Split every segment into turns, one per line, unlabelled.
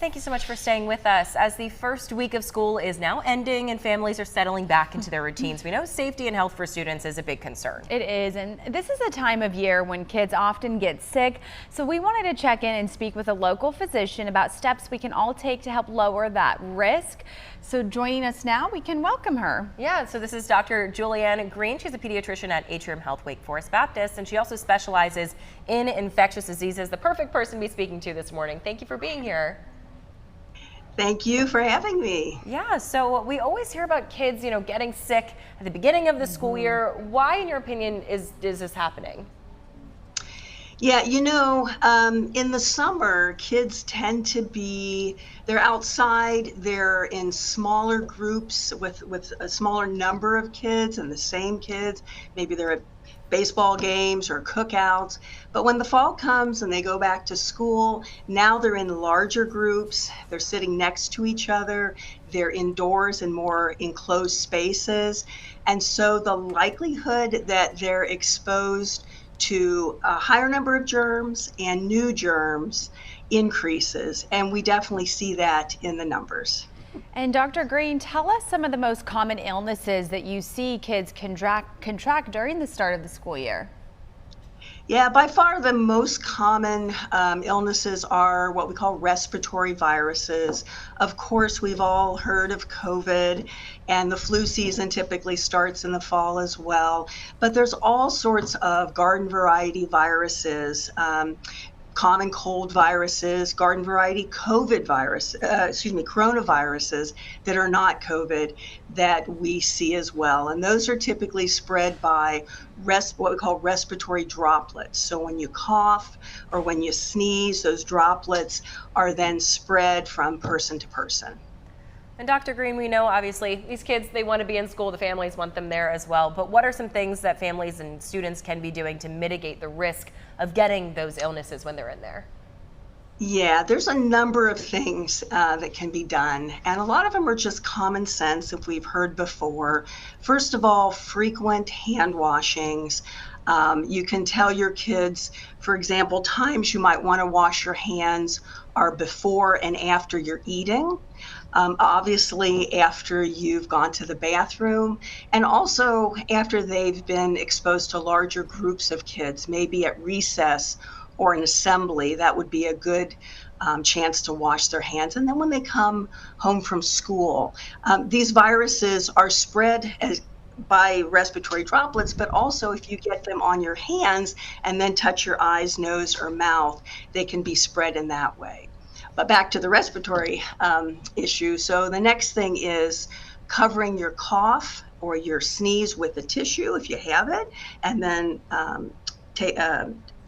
Thank you so much for staying with us. As the first week of school is now ending and families are settling back into their routines, we know safety and health for students is a big concern.
It is, and this is a time of year when kids often get sick, so we wanted to check in and speak with a local physician about steps we can all take to help lower that risk. So joining us now, we can welcome her.
Yeah, so this is Dr. Julianne Green. She's a pediatrician at Atrium Health Wake Forest Baptist, and she also specializes in infectious diseases. The perfect person to be speaking to this morning. Thank you for being here.
Thank you for having me.
Yeah, so we always hear about kids, getting sick at the beginning of the school year. Why, in your opinion, is this happening?
Yeah, in the summer, kids tend to they're outside, they're in smaller groups with a smaller number of kids and the same kids. Maybe they're at baseball games or cookouts. But when the fall comes and they go back to school, now they're in larger groups, they're sitting next to each other, they're indoors in more enclosed spaces. And so the likelihood that they're exposed to a higher number of germs and new germs increases. And we definitely see that in the numbers.
And Dr. Green, tell us some of the most common illnesses that you see kids contract during the start of the school year.
Yeah, by far the most common illnesses are what we call respiratory viruses. Of course, we've all heard of COVID, and the flu season typically starts in the fall as well. But there's all sorts of garden variety viruses, common cold viruses, garden variety coronaviruses that are not COVID that we see as well. And those are typically spread by what we call respiratory droplets. So when you cough or when you sneeze, those droplets are then spread from person to person.
And Dr. Green, we know obviously these kids, they want to be in school, the families want them there as well, but what are some things that families and students can be doing to mitigate the risk of getting those illnesses when they're in there?
Yeah, there's a number of things that can be done, and a lot of them are just common sense if we've heard before. First of all, frequent hand washings. You can tell your kids, for example, times you might want to wash your hands are before and after you're eating. Obviously after you've gone to the bathroom, and also after they've been exposed to larger groups of kids, maybe at recess or an assembly. That would be a good chance to wash their hands. And then when they come home from school, these viruses are spread by respiratory droplets, but also if you get them on your hands and then touch your eyes, nose, or mouth, they can be spread in that way. But back to the respiratory issue. So the next thing is covering your cough or your sneeze with a tissue if you have it, and then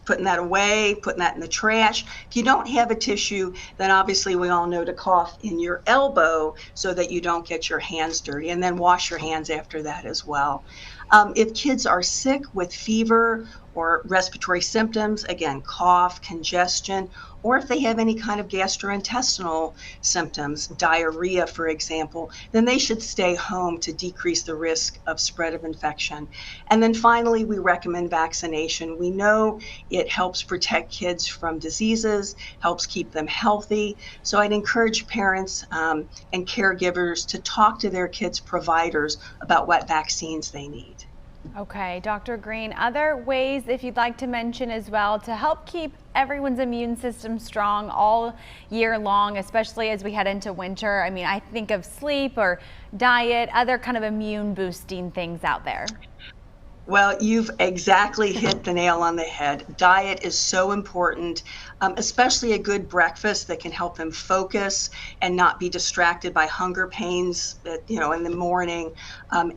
putting that away, putting that in the trash. If you don't have a tissue, then obviously we all know to cough in your elbow so that you don't get your hands dirty, and then wash your hands after that as well. If kids are sick with fever or respiratory symptoms, again, cough, congestion, or if they have any kind of gastrointestinal symptoms, diarrhea, for example, then they should stay home to decrease the risk of spread of infection. And then finally, we recommend vaccination. We know it helps protect kids from diseases, helps keep them healthy. So I'd encourage parents and caregivers to talk to their kids' providers about what vaccines they need.
Okay, Dr. Green, other ways if you'd like to mention as well to help keep everyone's immune system strong all year long, especially as we head into winter? I mean, I think of sleep or diet, other kind of immune boosting things out there.
Well, you've exactly hit the nail on the head. Diet is so important, especially a good breakfast that can help them focus and not be distracted by hunger pains, in the morning.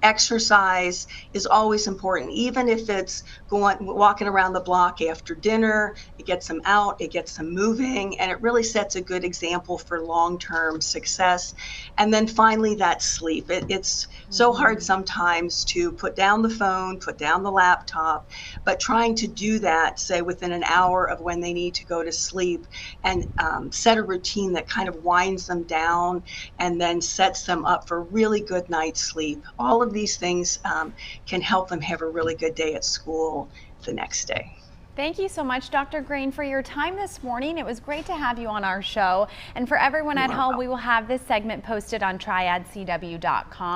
Exercise is always important, even if it's walking around the block after dinner. It gets them out, it gets them moving, and it really sets a good example for long-term success. And then finally, that sleep. It's so hard sometimes to put down the phone, put down the laptop, but trying to do that, say, within an hour of when they need to go to sleep, and set a routine that kind of winds them down and then sets them up for a really good night's sleep. All of these things can help them have a really good day at school the next day.
Thank you so much, Dr. Green, for your time this morning. It was great to have you on our show. And for everyone at home, we will have this segment posted on triadcw.com.